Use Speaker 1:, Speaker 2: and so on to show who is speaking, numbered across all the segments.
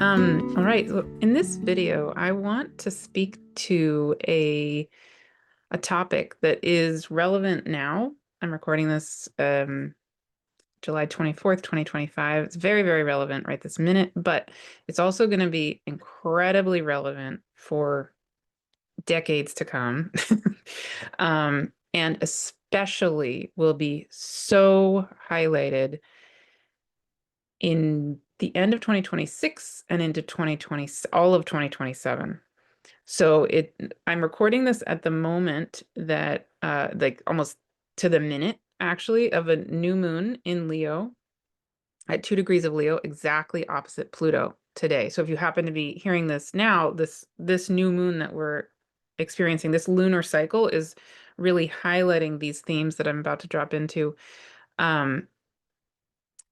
Speaker 1: All right, so in this video, I want to speak to a topic that is relevant now. I'm recording this July 24th, 2025. It's very, very relevant right this minute, but it's also going to be incredibly relevant for decades to come. And especially will be so highlighted in the end of 2026 and into 2020, all of 2027. So I'm recording this at the moment that like almost to the minute actually of a new moon in Leo at 2 degrees of Leo, exactly opposite Pluto today. So if you happen to be hearing this now, this new moon that we're experiencing, this lunar cycle is really highlighting these themes that I'm about to drop into.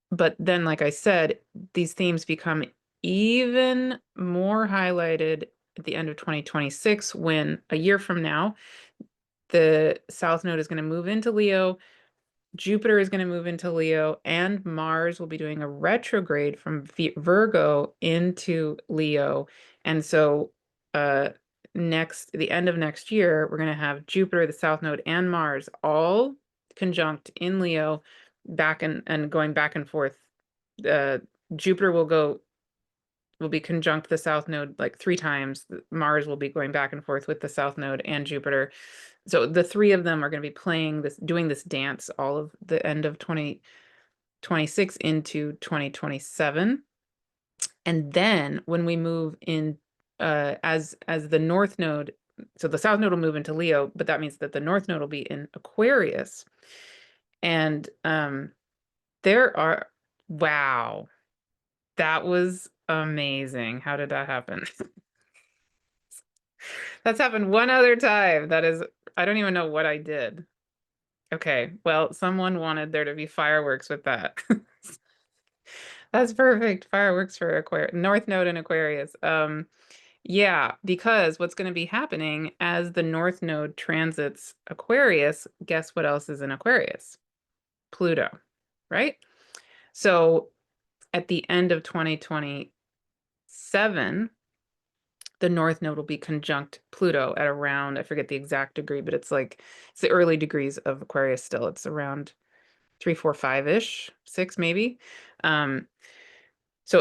Speaker 1: But then, like I said, these themes become even more highlighted at the end of 2026, when a year from now, the South Node is going to move into Leo, Jupiter is going to move into Leo, and Mars will be doing a retrograde from Virgo into Leo. And so the end of next year, we're going to have Jupiter, the South Node, and Mars all conjunct in Leo, back and going back and forth. Jupiter will be conjunct the South Node like 3 times. Mars will be going back and forth with the South Node and Jupiter. So the three of them are going to be doing this dance all of the end of 2026 into 2027. And then when we move in, as the North Node, so the South Node will move into Leo, but that means that the North Node will be in Aquarius. And wow, that was amazing. How did that happen? That's happened one other time. I don't even know what I did. Okay, well, someone wanted there to be fireworks with that. That's perfect. Fireworks for North Node and Aquarius. Yeah, because what's going to be happening as the North Node transits Aquarius, guess what else is in Aquarius? Pluto, right? So at the end of 2027, the North Node will be conjunct Pluto at around, I forget the exact degree, but it's the early degrees of Aquarius still. It's around 3, 4, 5-ish, 6 maybe. So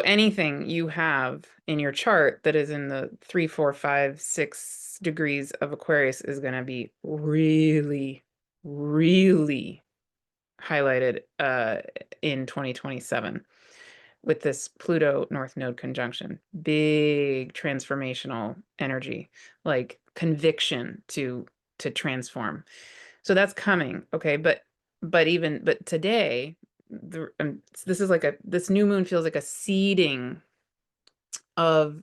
Speaker 1: anything you have in your chart that is in the 3, 4, 5, 6 degrees of Aquarius is going to be really, really highlighted in 2027 with this Pluto North Node conjunction. Big transformational energy, like conviction to transform. So that's coming. Okay, but today, this new moon feels like a seeding of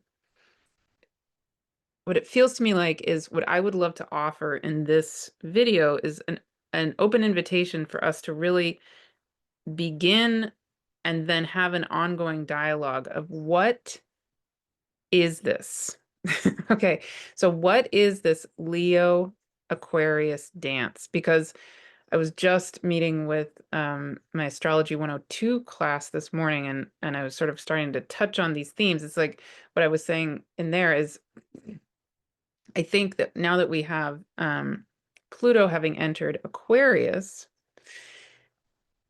Speaker 1: what it feels to me like is what I would love to offer in this video is an open invitation for us to really begin and then have an ongoing dialogue of what is this? Okay, so what is this Leo Aquarius dance? Because I was just meeting with my Astrology 102 class this morning, and I was sort of starting to touch on these themes. It's like what I was saying in there is, I think that now that we have Pluto having entered Aquarius,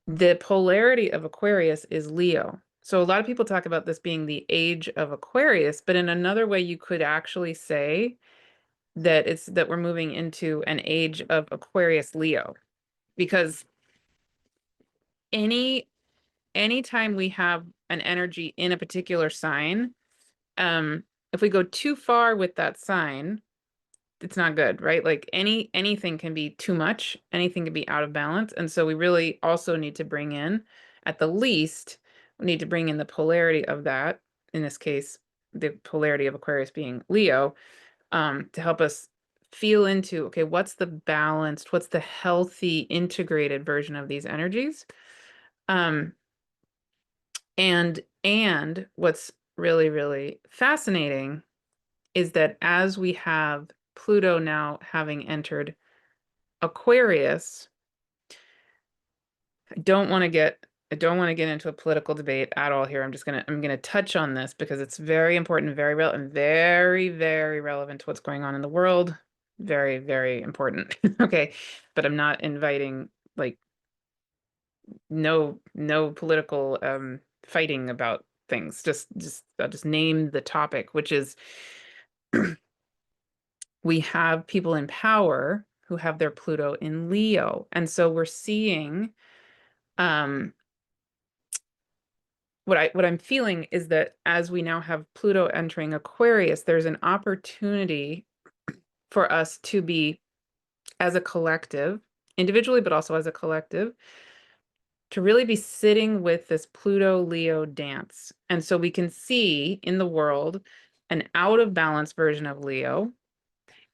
Speaker 1: the polarity of Aquarius is Leo. So a lot of people talk about this being the age of Aquarius, but in another way, you could actually say that we're moving into an age of Aquarius Leo, because anytime we have an energy in a particular sign, if we go too far with that sign, it's not good, right? Like anything can be too much, anything can be out of balance. And so we really also need to bring in, at the least, we need to bring in the polarity of that, in this case, the polarity of Aquarius being Leo, to help us feel into, okay, what's the balanced, what's the healthy, integrated version of these energies? And what's really, really fascinating is that as we have Pluto now having entered Aquarius, I don't want to get I don't want to get into a political debate at all here. I'm gonna touch on this because it's very important, very real, and very, very relevant to what's going on in the world. Very, very important. Okay. But I'm not inviting like no political fighting about things. I'll just name the topic, which is we have people in power who have their Pluto in Leo. And so we're seeing um what I'm feeling is that as we now have Pluto entering Aquarius, there's an opportunity for us to be, as a collective, individually, but also as a collective, to really be sitting with this Pluto Leo dance. And so we can see in the world an out of balance version of Leo,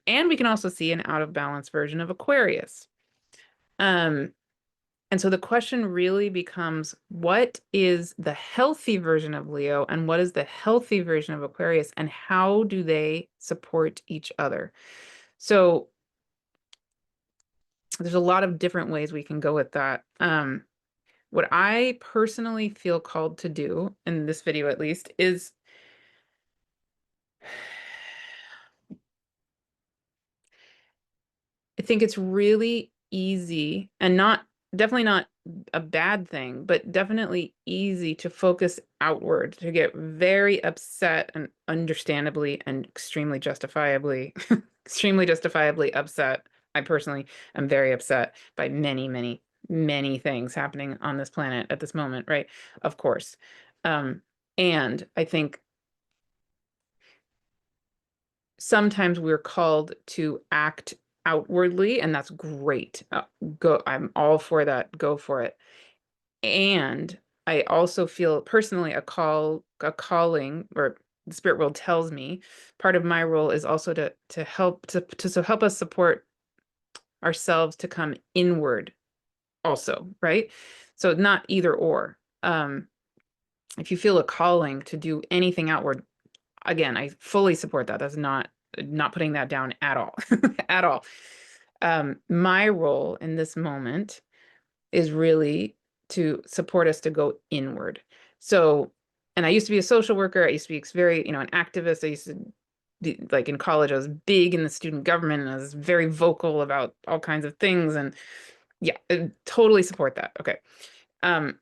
Speaker 1: and we can also see an out of balance version of Aquarius. And so the question really becomes, what is the healthy version of Leo and what is the healthy version of Aquarius, and how do they support each other? So there's a lot of different ways we can go with that. What I personally feel called to do, in this video at least, is I think it's really easy and definitely not a bad thing, but definitely easy to focus outward, to get very upset, and understandably and extremely justifiably, extremely justifiably upset. I personally am very upset by many, many, many things happening on this planet at this moment, right? Of course. And I think sometimes we're called to act outwardly, and that's great. I'm all for that. Go for it. And I also feel personally a calling, or the spirit world tells me part of my role is also to help so help us support ourselves to come inward also, right? So not either or. If you feel a calling to do anything outward, again, I fully support that. That's not putting that down at all, at all. My role in this moment is really to support us to go inward. So, and I used to be a social worker. I used to be very, an activist. I used to be, like in college, I was big in the student government and I was very vocal about all kinds of things. And yeah, I totally support that. Okay. Um,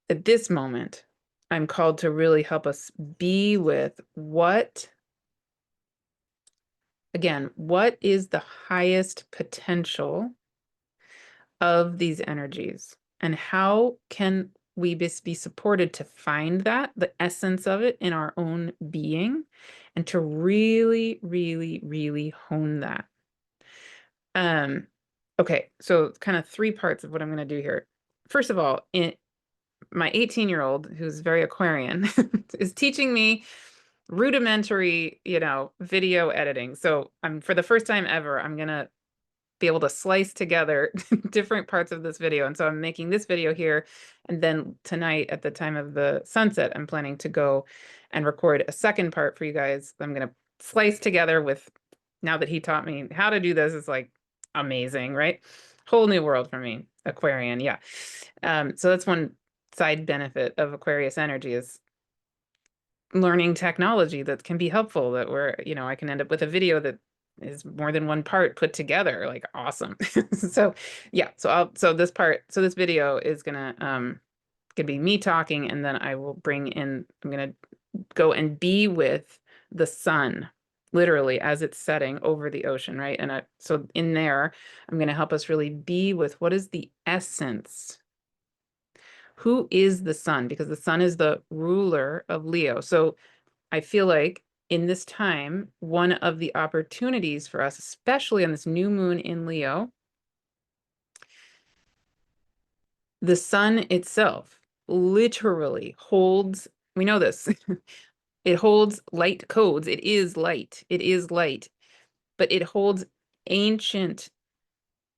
Speaker 1: at this moment, I'm called to really help us be with what is the highest potential of these energies, and how can we be supported to find the essence of it in our own being, and to really, really, really hone that. Okay, so kind of three parts of what I'm going to do here. First of all, my 18-year-old, who's very Aquarian, is teaching me rudimentary, video editing. So for the first time ever, I'm going to be able to slice together different parts of this video. And so I'm making this video here. And then tonight at the time of the sunset, I'm planning to go and record a second part for you guys. I'm going to slice together with, now that he taught me how to do this, it's like amazing, right? Whole new world for me, Aquarian. Yeah. So that's one side benefit of Aquarius energy, is learning technology that can be helpful, that I can end up with a video that is more than one part put together, like awesome. So yeah, so this video is gonna be me talking, and then I'm gonna go and be with the sun, literally as it's setting over the ocean, right? And so in there, I'm gonna help us really be with what is the essence. Who is the sun? Because the sun is the ruler of Leo. So I feel like in this time, one of the opportunities for us, especially on this new moon in Leo, the sun itself literally holds, we know this, it holds light codes. It is light. It is light, but it holds ancient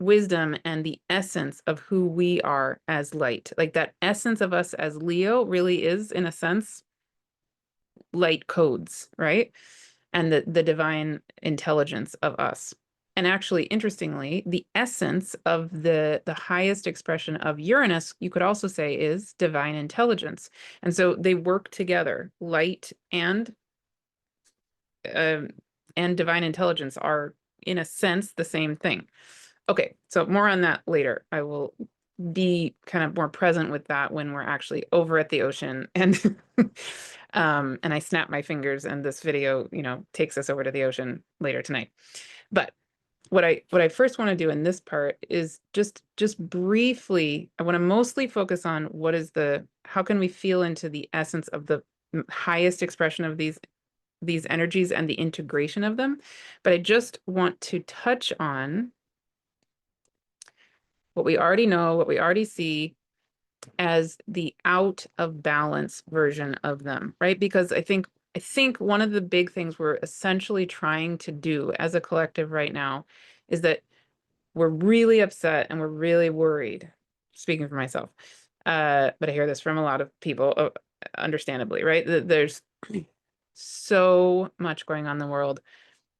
Speaker 1: wisdom and the essence of who we are as light. Like that essence of us as Leo really is, in a sense, light codes, right? And the divine intelligence of us. And actually, interestingly, the essence of the highest expression of Uranus, you could also say, is divine intelligence. And so they work together. Light um, and divine intelligence are, in a sense, the same thing. Okay, so more on that later. I will be kind of more present with that when we're actually over at the ocean and and I snap my fingers and this video, takes us over to the ocean later tonight. But what I first want to do in this part is just briefly, I want to mostly focus on how can we feel into the essence of the highest expression of these energies and the integration of them. But I just want to touch on what we already know, what we already see as the out of balance version of them, right? Because I think one of the big things we're essentially trying to do as a collective right now is that we're really upset and we're really worried, speaking for myself. But I hear this from a lot of people, understandably, right? There's so much going on in the world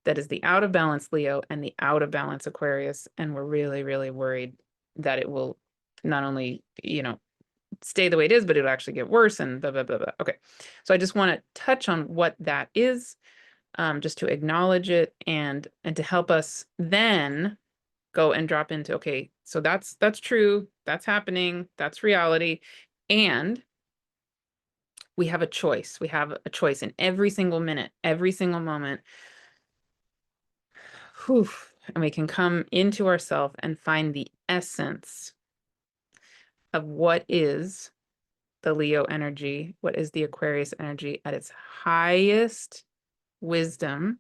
Speaker 1: that is the out of balance Leo and the out of balance Aquarius. And we're really, really worried that it will not only, stay the way it is, but it'll actually get worse and blah, blah, blah, blah. Okay. So I just want to touch on what that is, just to acknowledge it and to help us then go and drop into, okay, so that's true, that's happening, that's reality. And we have a choice. We have a choice in every single minute, every single moment. Whew, and we can come into ourselves and find the essence of what is the Leo energy, what is the Aquarius energy at its highest wisdom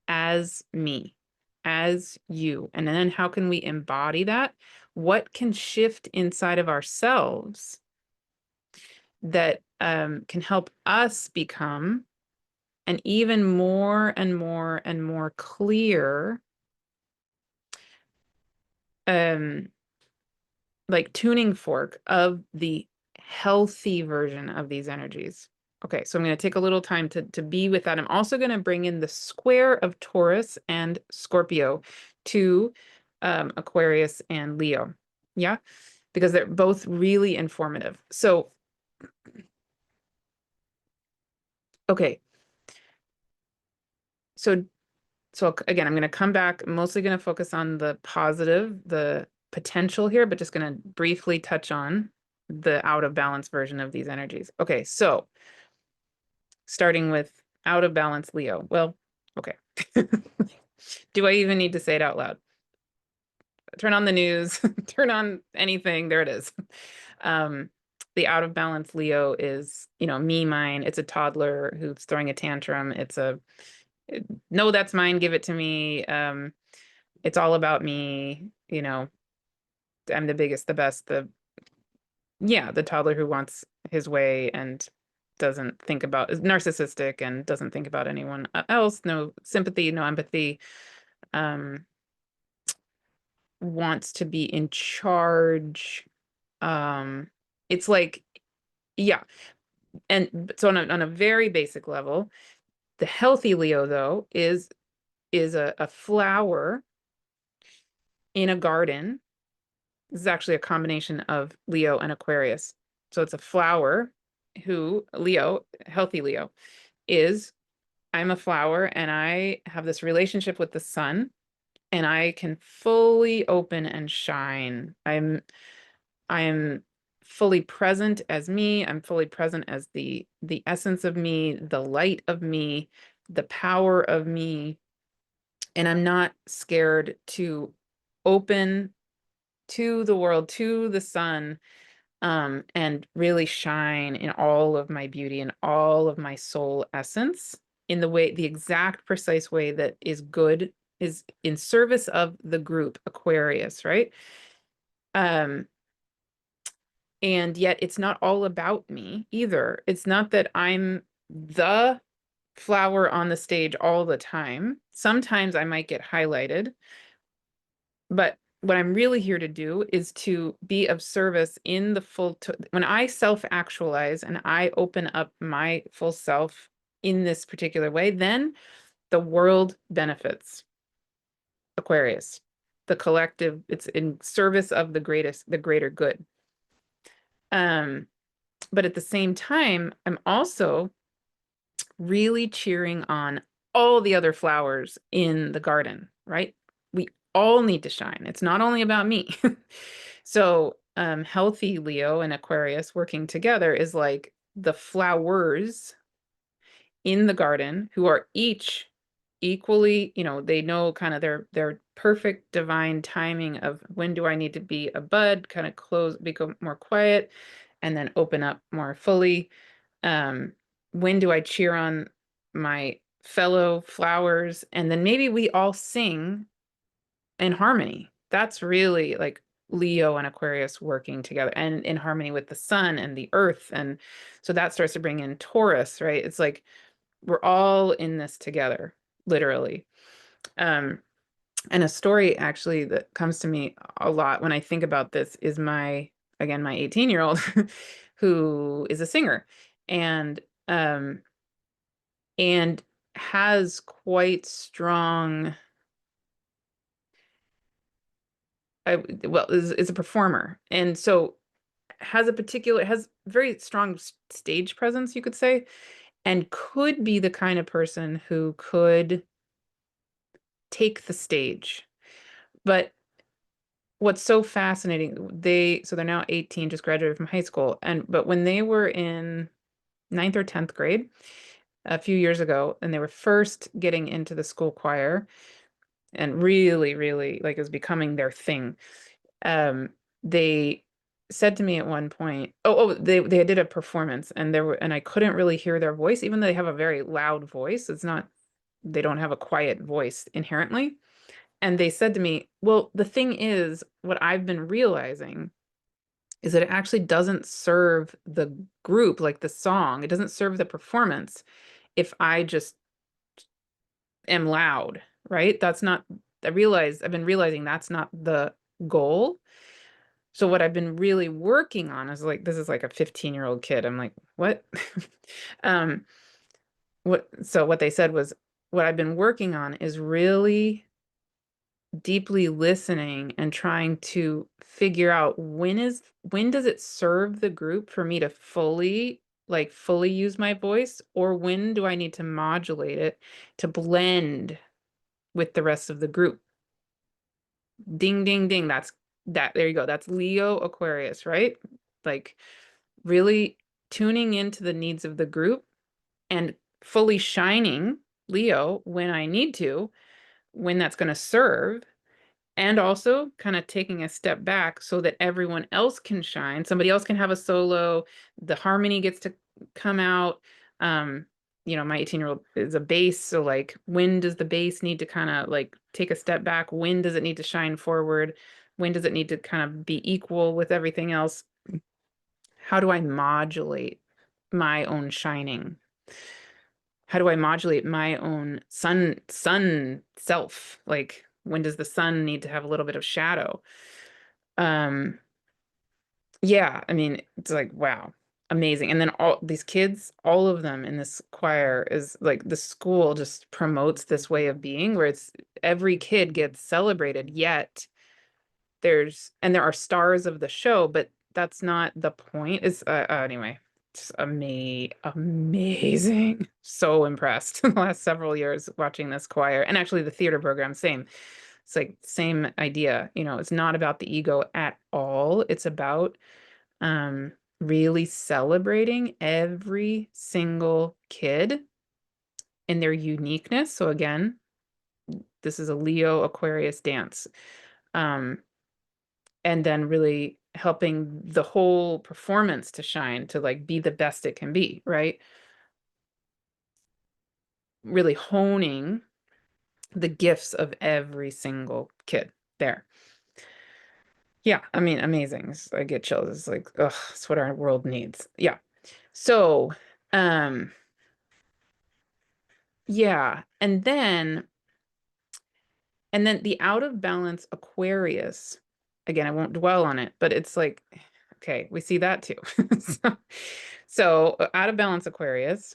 Speaker 1: as me, as you. And then how can we embody that? What can shift inside of ourselves that can help us become an even more and more and more clear like tuning fork of the healthy version of these energies. Okay, so I'm going to take a little time to be with that. I'm also going to bring in the square of Taurus and Scorpio to Aquarius and Leo. Yeah, because they're both really informative. So, okay. So again, I'm going to come back, mostly going to focus on the positive, the potential here, but just going to briefly touch on the out of balance version of these energies. Okay, so starting with out of balance Leo. Well, okay. Do I even need to say it out loud? Turn on the news, turn on anything, there it is. The out of balance Leo is, me, mine. It's a toddler who's throwing a tantrum. No, that's mine, give it to me. It's all about me, I'm the biggest, the best, the toddler who wants his way and is narcissistic and doesn't think about anyone else, no sympathy, no empathy, wants to be in charge. It's like, yeah. And so on a very basic level, the healthy Leo though is a flower in a garden. This is actually a combination of Leo and Aquarius. So it's a flower Leo, healthy Leo, I'm a flower and I have this relationship with the sun and I can fully open and shine. I'm fully present as me. I'm fully present as the essence of me, the light of me, the power of me. And I'm not scared to open to the world, to the sun, and really shine in all of my beauty and all of my soul essence in the exact precise way that is good, is in service of the group Aquarius, right? And yet it's not all about me either. It's not that I'm the flower on the stage all the time. Sometimes I might get highlighted, but what I'm really here to do is to be of service in the when I self-actualize and I open up my full self in this particular way, then the world benefits. Aquarius. The collective, it's in service of the greater good. But at the same time, I'm also really cheering on all the other flowers in the garden, right? We all need to shine. It's not only about me. So, healthy Leo and Aquarius working together is like the flowers in the garden who are each equally, they know kind of their perfect divine timing of when do I need to be a bud, kind of close, become more quiet, and then open up more fully. Um, when do I cheer on my fellow flowers? And then maybe we all sing in harmony. That's really like Leo and Aquarius working together and in harmony with the sun and the earth. And so that starts to bring in Taurus, right? It's like we're all in this together, literally. Um, and a story actually that comes to me a lot when I think about this is again, my 18-year-old who is a singer and um and has quite strong is a performer. And so has very strong stage presence, you could say, and could be the kind of person who could take the stage. But what's so fascinating, they're now 18, just graduated from high school, but when they were in ninth or 10th grade a few years ago, and they were first getting into the school choir and really, really like it was becoming their thing. They said to me at one point, they did a performance and I couldn't really hear their voice, even though they have a very loud voice. They don't have a quiet voice inherently. And they said to me, well, the thing is, what I've been realizing is that it actually doesn't serve the group, like the song, it doesn't serve the performance if I just am loud, right? I've been realizing that's not the goal. So what I've been really working on is like, this is like a 15-year-old kid. I'm like, what? um, what they said was, what I've been working on is really deeply listening and trying to figure out when does it serve the group for me to fully use my voice, or when do I need to modulate it to blend with the rest of the group. Ding, ding, ding. There you go. That's Leo Aquarius, right? Like really tuning into the needs of the group and fully shining Leo when I need to, when that's going to serve, and also kind of taking a step back so that everyone else can shine. Somebody else can have a solo. The harmony gets to come out. Um, my 18-year-old is a bass. So like, when does the bass need to kind of like take a step back? When does it need to shine forward? When does it need to kind of be equal with everything else? How do I modulate my own shining? How do I modulate my own sun self? Like, when does the sun need to have a little bit of shadow? Um, yeah, I mean, it's like, wow, amazing. And then all these kids, all of them in this choir is like the school just promotes this way of being where it's every kid gets celebrated, yet there are stars of the show, but that's not the point. It's anyway, just amazing. So impressed the last several years watching this choir, and actually the theater program, same. It's like same idea. It's not about the ego at all. It's about really celebrating every single kid in their uniqueness. So again, this is a Leo Aquarius dance. Um, and then really helping the whole performance to shine, to like be the best it can be, right? Really honing the gifts of every single kid there. Yeah, I mean, amazing. I get chills. It's like, ugh, it's what our world needs. Yeah. So, yeah. And then the out of balance Aquarius, again, I won't dwell on it, but it's like, okay, we see that too. So out of balance Aquarius,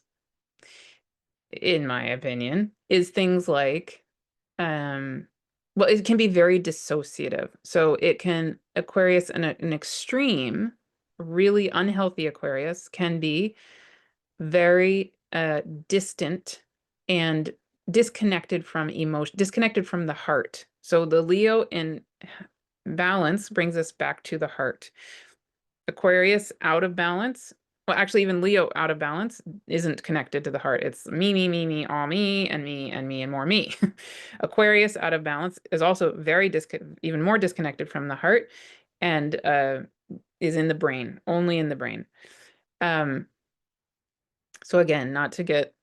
Speaker 1: in my opinion, is things like, um, well, it can be very dissociative. So it can, Aquarius, an extreme, really unhealthy Aquarius can be very distant and disconnected from emotion, disconnected from the heart. So the Leo in balance brings us back to the heart. Aquarius out of balance, well, actually, even Leo out of balance isn't connected to the heart. It's me, all me, and more me. Aquarius out of balance is also very even more disconnected from the heart, and is in the brain, only in the brain. Um, so again, not to get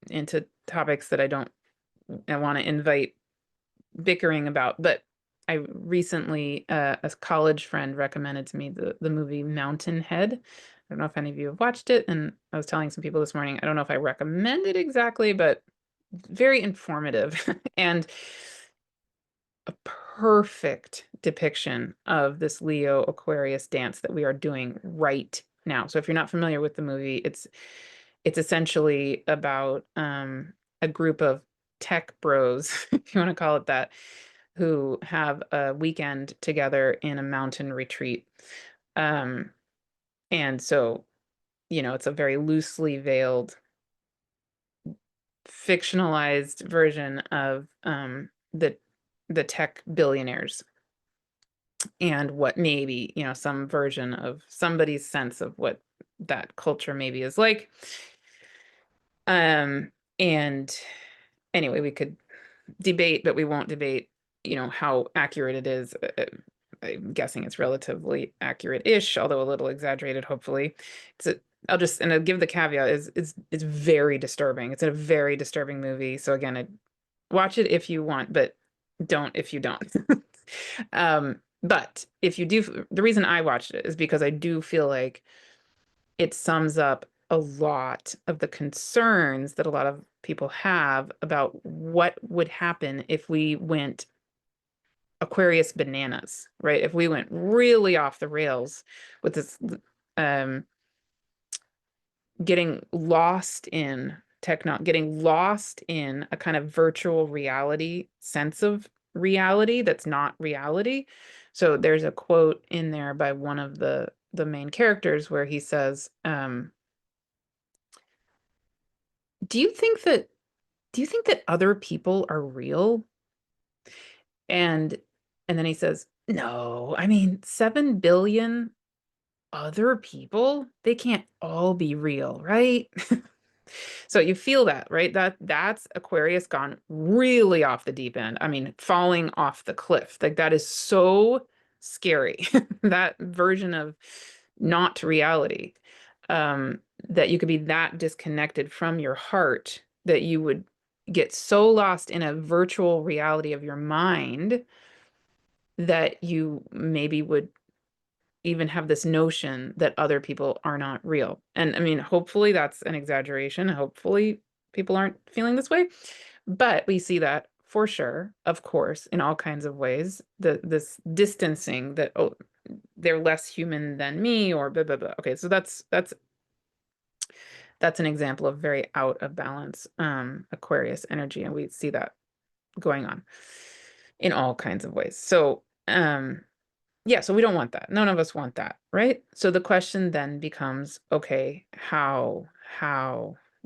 Speaker 1: into topics that I want to invite bickering about, but I recently, a college friend recommended to me the movie Mountainhead. I don't know if any of you have watched it, and I was telling some people this morning, I don't know if I recommend it exactly, but very informative and a perfect depiction of this Leo Aquarius dance that we are doing right now. So if you're not familiar with the movie, it's essentially about a group of tech bros, if you want to call it that, who have a weekend together in a mountain retreat. Um, and so, it's a very loosely veiled, fictionalized version of the tech billionaires and what maybe, some version of somebody's sense of what that culture maybe is like. And anyway, we could debate, but we won't debate, how accurate it is. I'm guessing it's relatively accurate-ish, although a little exaggerated, hopefully. And I'll give the caveat is it's very disturbing. It's a very disturbing movie. So again, watch it if you want, but don't if you don't. But if you do, the reason I watched it is because I do feel like it sums up a lot of the concerns that a lot of people have about what would happen if we went Aquarius bananas, right? If we went really off the rails with this, um, getting lost in getting lost in a kind of virtual reality sense of reality that's not reality. So there's a quote in there by one of the main characters where he says, do you think that other people are real? And then he says, no, I mean, 7 billion other people, they can't all be real, right? So you feel that, right? That's Aquarius gone really off the deep end. I mean, falling off the cliff. Like that is so scary. That version of not reality. That you could be that disconnected from your heart that you would get so lost in a virtual reality of your mind that you maybe would even have this notion that other people are not real. And I mean, hopefully that's an exaggeration. Hopefully people aren't feeling this way. But we see that for sure, of course, in all kinds of ways. This distancing that, oh, they're less human than me, or blah blah blah. Okay, so that's an example of very out of balance Aquarius energy, and we see that going on in all kinds of ways. So yeah, so we don't want that. None of us want that, right? So the question then becomes, okay, how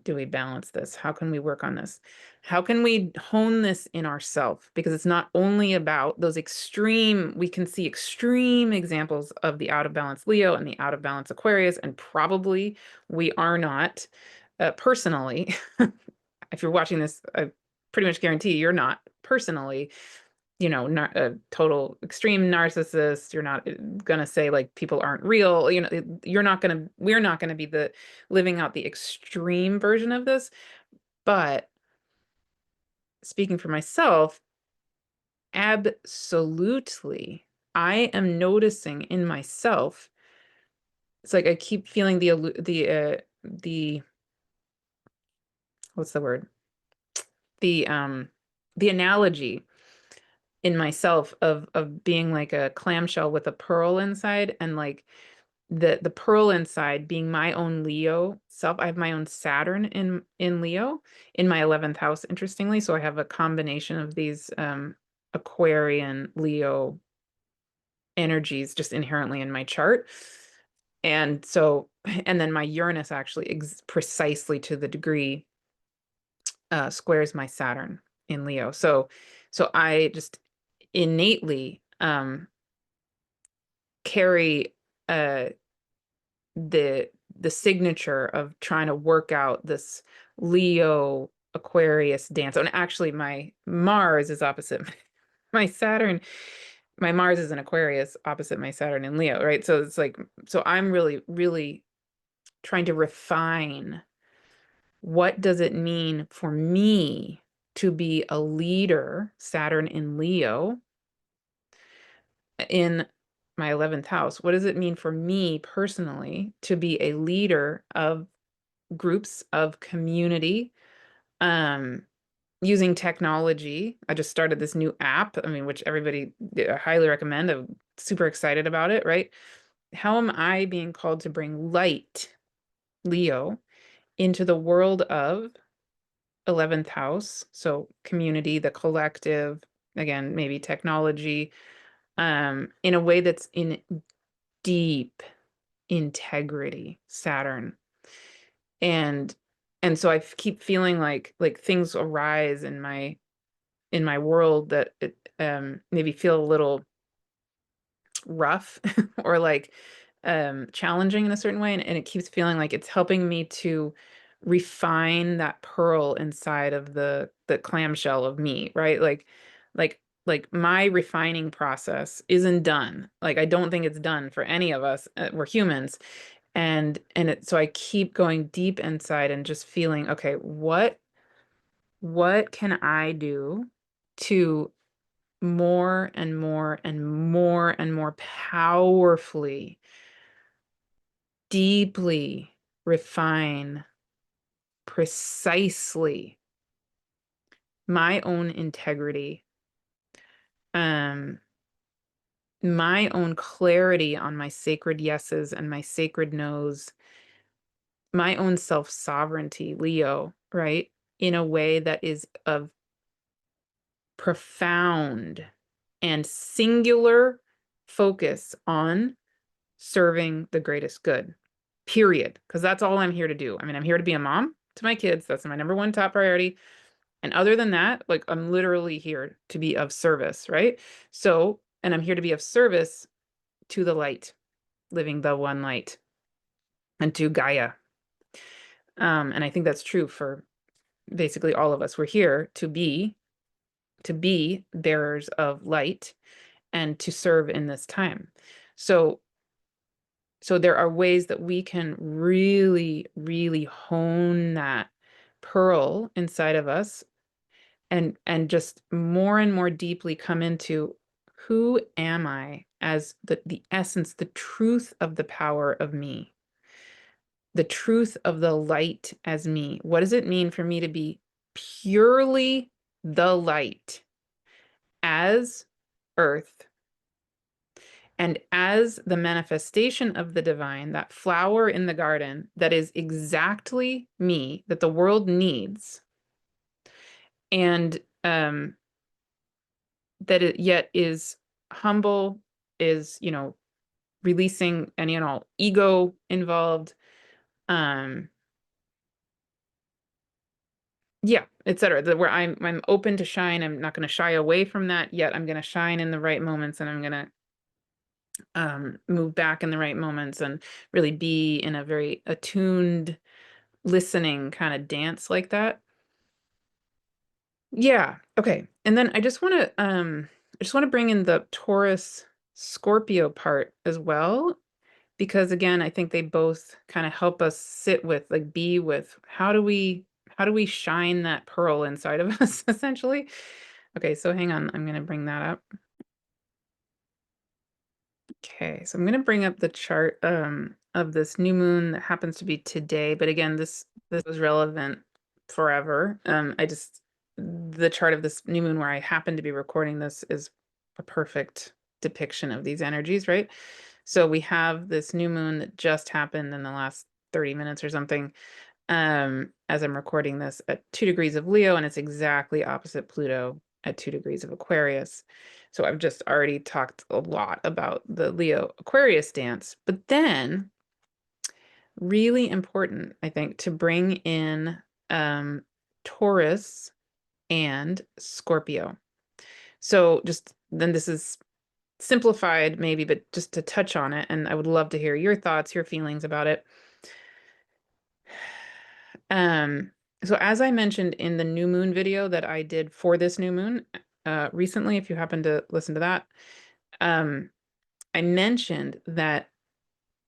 Speaker 1: do we balance this? How can we work on this? How can we hone this in ourselves? Because it's not only about those extreme, we can see extreme examples of the out of balance Leo and the out of balance Aquarius, and probably we are not personally, if you're watching this, I pretty much guarantee you're not personally, not a total extreme narcissist. You're not gonna say like people aren't real. We're not gonna be the living out the extreme version of this. But speaking for myself, absolutely, I am noticing in myself. It's like I keep feeling the what's the word? The analogy in myself of being like a clamshell with a pearl inside, and like the pearl inside being my own Leo self. I have my own Saturn in Leo in my 11th house, interestingly. So I have a combination of these Aquarian, Leo energies just inherently in my chart. And so, and then my Uranus actually precisely to the degree squares my Saturn in Leo. So I just innately carry uh the signature of trying to work out this Leo Aquarius dance. And actually my Mars is opposite my Saturn. My Mars is in Aquarius opposite my Saturn in Leo, right? So it's like, so I'm really, really trying to refine what does it mean for me to be a leader, Saturn in Leo, in my 11th house? What does it mean for me personally to be a leader of groups, of community, using technology? I just started this new app, I mean, which everybody I highly recommend. I'm super excited about it, right? How am I being called to bring light, Leo, into the world of 11th house? So community, the collective, again, maybe technology, in a way that's in deep integrity, Saturn. And so I keep feeling like things arise in my world that it maybe feel a little rough or like challenging in a certain way, and it keeps feeling like it's helping me to refine that pearl inside of the clamshell of me, right? Like my refining process isn't done. Like I don't think it's done for any of us. We're humans, and so I keep going deep inside and just feeling, okay, what can I do to more and more and more and more powerfully, deeply refine precisely my own integrity, um, my own clarity on my sacred yeses and my sacred nos, my own self-sovereignty, Leo, right? In a way that is of profound and singular focus on serving the greatest good, period. Because that's all I'm here to do. I mean, I'm here to be a mom to my kids. That's my number one top priority. And other than that, like I'm literally here to be of service, right? So, and I'm here to be of service to the light, living the one light, and to Gaia. And I think that's true for basically all of us. We're here to be bearers of light and to serve in this time. So there are ways that we can really, really hone that pearl inside of us and just more and more deeply come into who am I as the essence, the truth of the power of me, the truth of the light as me. What does it mean for me to be purely the light as Earth? And as the manifestation of the divine, that flower in the garden that is exactly me, that the world needs, and that it yet is humble, is, releasing any and all ego involved, um, yeah, etc. Where I'm open to shine. I'm not going to shy away from that, yet I'm going to shine in the right moments, and I'm going to move back in the right moments and really be in a very attuned, listening kind of dance like that. Yeah. Okay. And then I just want to bring in the Taurus Scorpio part as well, because again, I think they both kind of help us sit with, like, be with, how do we shine that pearl inside of us essentially. Okay, so hang on, I'm going to bring that up. Okay, so I'm going to bring up the chart of this new moon that happens to be today, but again, this was relevant forever. The chart of this new moon where I happen to be recording this is a perfect depiction of these energies, right? So we have this new moon that just happened in the last 30 minutes or something, as I'm recording this, at 2 degrees of Leo, and it's exactly opposite Pluto at 2 degrees of Aquarius. So I've just already talked a lot about the Leo Aquarius dance, but then really important, I think, to bring in Taurus and Scorpio. So just then this is simplified maybe, but just to touch on it, and I would love to hear your thoughts, your feelings about it. Um, so as I mentioned in the new moon video that I did for this new moon recently, if you happen to listen to that, I mentioned that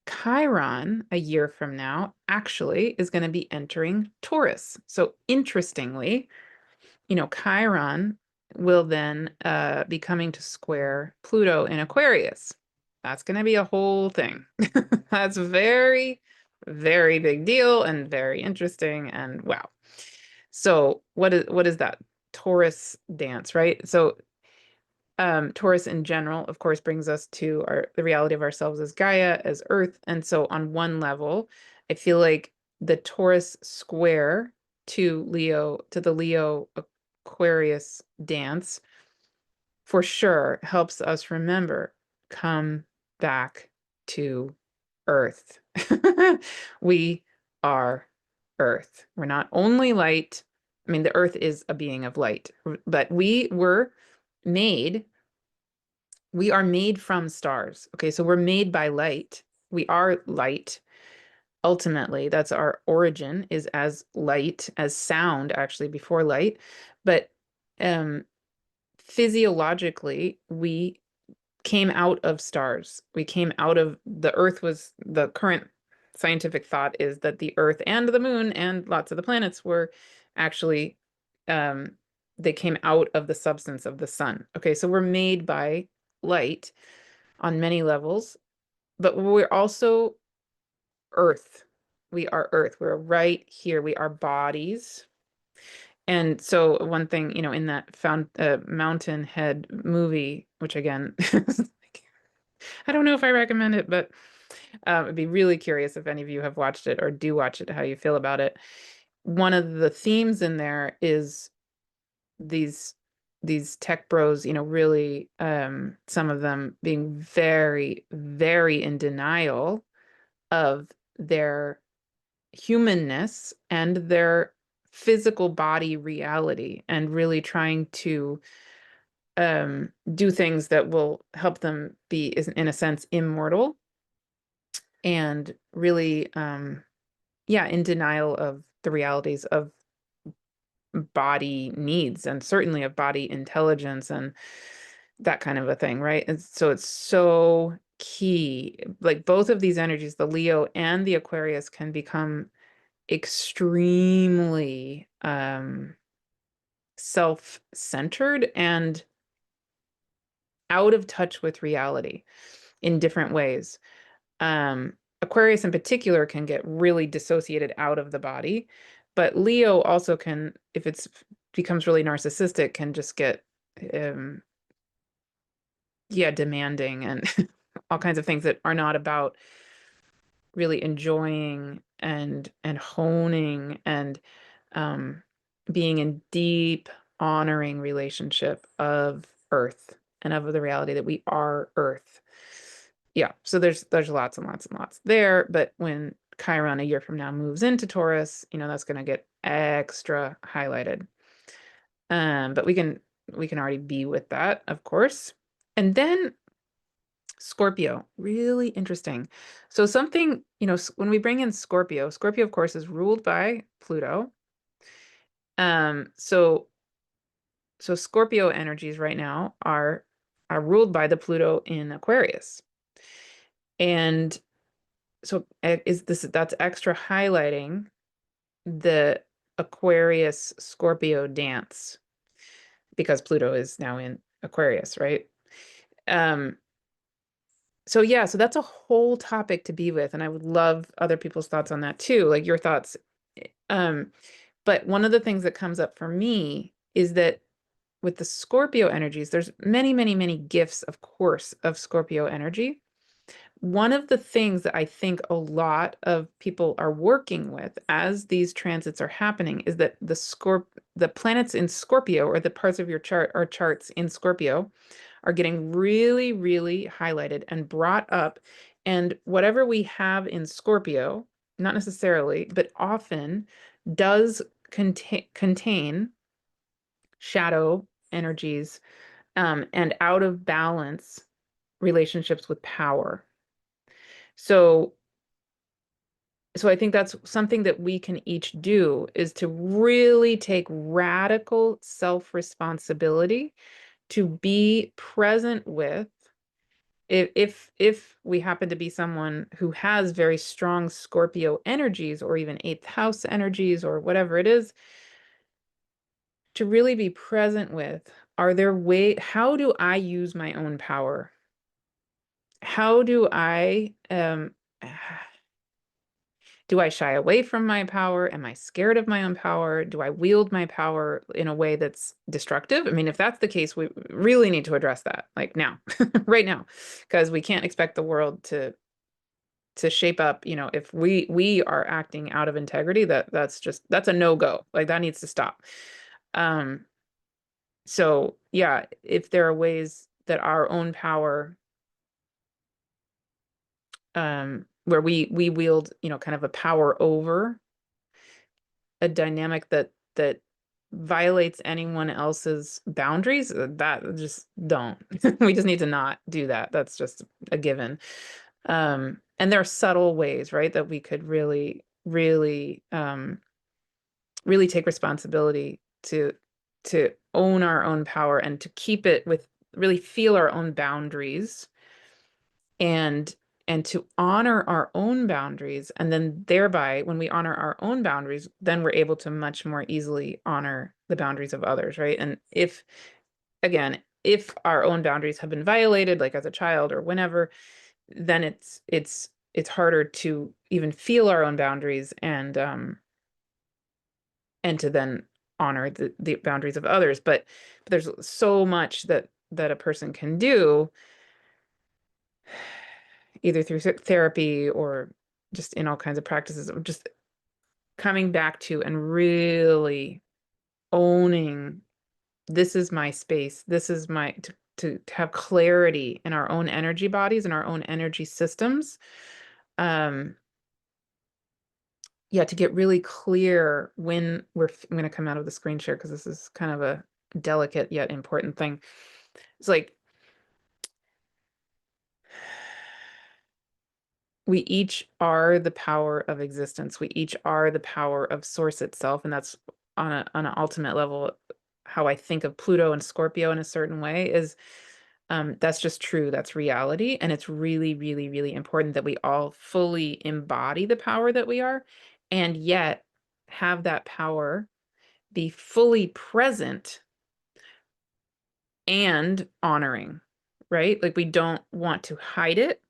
Speaker 1: Chiron a year from now actually is going to be entering Taurus. So interestingly, Chiron will then be coming to square Pluto in Aquarius. That's going to be a whole thing. That's very, very big deal and very interesting. And wow. So what is that Taurus dance, right? So Taurus in general, of course, brings us to the reality of ourselves as Gaia, as Earth. And so on one level, I feel like the Taurus square to the Leo Aquarius dance for sure helps us remember, come back to Earth. We are Earth. We're not only light. I mean, the Earth is a being of light, but made, we are made from stars. Okay, so we're made by light. We are light. Ultimately, that's our origin, is as light, as sound, actually, before light. But physiologically, we came out of stars. We came out of the Earth. Was the current scientific thought is that the Earth and the moon and lots of the planets were actually they came out of the substance of the sun. Okay, so we're made by light on many levels, but we're also Earth. We are Earth. We're right here. We are bodies. And so one thing, in that Mountain Head movie, which again, I don't know if I recommend it, but I'd be really curious if any of you have watched it or do watch it, how you feel about it. One of the themes in there is these tech bros, really some of them being very, very in denial of their humanness and their physical body reality, and really trying to do things that will help them be, in a sense, immortal, and really, yeah, in denial of the realities of body needs, and certainly of body intelligence and that kind of a thing, right? And so it's so key. Like both of these energies, the Leo and the Aquarius, can become extremely self-centered and out of touch with reality in different ways. Aquarius in particular can get really dissociated out of the body, but Leo also can, if it's becomes really narcissistic, can just get yeah, demanding and all kinds of things that are not about really enjoying and honing and being in deep honoring relationship of Earth and of the reality that we are Earth. Yeah, so there's lots and lots and lots there, but when Chiron a year from now moves into Taurus, that's going to get extra highlighted. But we can already be with that, of course. And then Scorpio, really interesting. So something, when we bring in Scorpio, of course is ruled by Pluto. So Scorpio energies right now are ruled by the Pluto in Aquarius. And so that's extra highlighting the Aquarius Scorpio dance, because Pluto is now in Aquarius, right? So yeah, so that's a whole topic to be with, and I would love other people's thoughts on that too, like your thoughts. But one of the things that comes up for me is that with the Scorpio energies, there's many, many, many gifts, of course, of Scorpio energy. one of the things that I think a lot of people are working with as these transits are happening is that the planets in Scorpio, or the parts of your chart or charts in Scorpio, are getting really, really highlighted and brought up. And whatever we have in Scorpio, not necessarily, but often does contain shadow energies, and out of balance relationships with power. So I think that's something that we can each do, is to really take radical self-responsibility to be present with, if we happen to be someone who has very strong Scorpio energies, or even eighth house energies, or whatever it is, to really be present with, how do I use my own power? How do I do I shy away from my power? Am I scared of my own power? Do I wield my power in a way that's destructive? I mean, if that's the case, we really need to address that, like now, right now, because we can't expect the world to shape up. If we are acting out of integrity, that's a no-go. Like, that needs to stop. So yeah, if there are ways that our own power, where we wield, kind of a power over a dynamic that violates anyone else's boundaries, that just don't. We just need to not do that. That's just a given. And there are subtle ways, right, that we could really, really, really take responsibility to own our own power, and to keep it with, really feel our own boundaries, and to honor our own boundaries. And then thereby, when we honor our own boundaries, then we're able to much more easily honor the boundaries of others, right? And if our own boundaries have been violated, like as a child or whenever, then it's harder to even feel our own boundaries, and to then honor the boundaries of others. But there's so much that a person can do, either through therapy, or just in all kinds of practices, of just coming back to and really owning, this is my space, this is my, to have clarity in our own energy bodies and our own energy systems. um yeah, to get really clear when I'm going to come out of the screen share, because this is kind of a delicate yet important thing. It's like, we each are the power of existence. We each are the power of source itself. And that's, on an ultimate level, how I think of Pluto and Scorpio in a certain way, is, that's just true. That's reality. And it's really, really, really important that we all fully embody the power that we are, and yet have that power be fully present and honoring, right? Like, we don't want to hide it.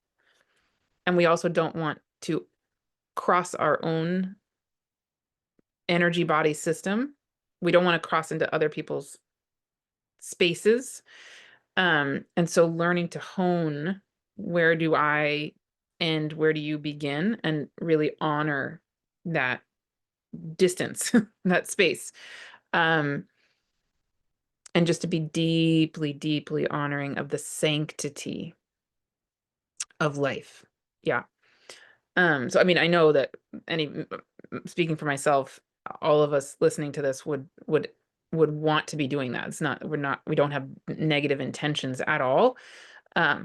Speaker 1: And we also don't want to cross our own energy body system. We don't want to cross into other people's spaces. And so learning to hone, where do I end, where do you begin, and really honor that distance, that space. Um, and just to be deeply, deeply honoring of the sanctity of life. Yeah. So I mean, I know that speaking for myself, all of us listening to this would want to be doing that. We don't have negative intentions at all. I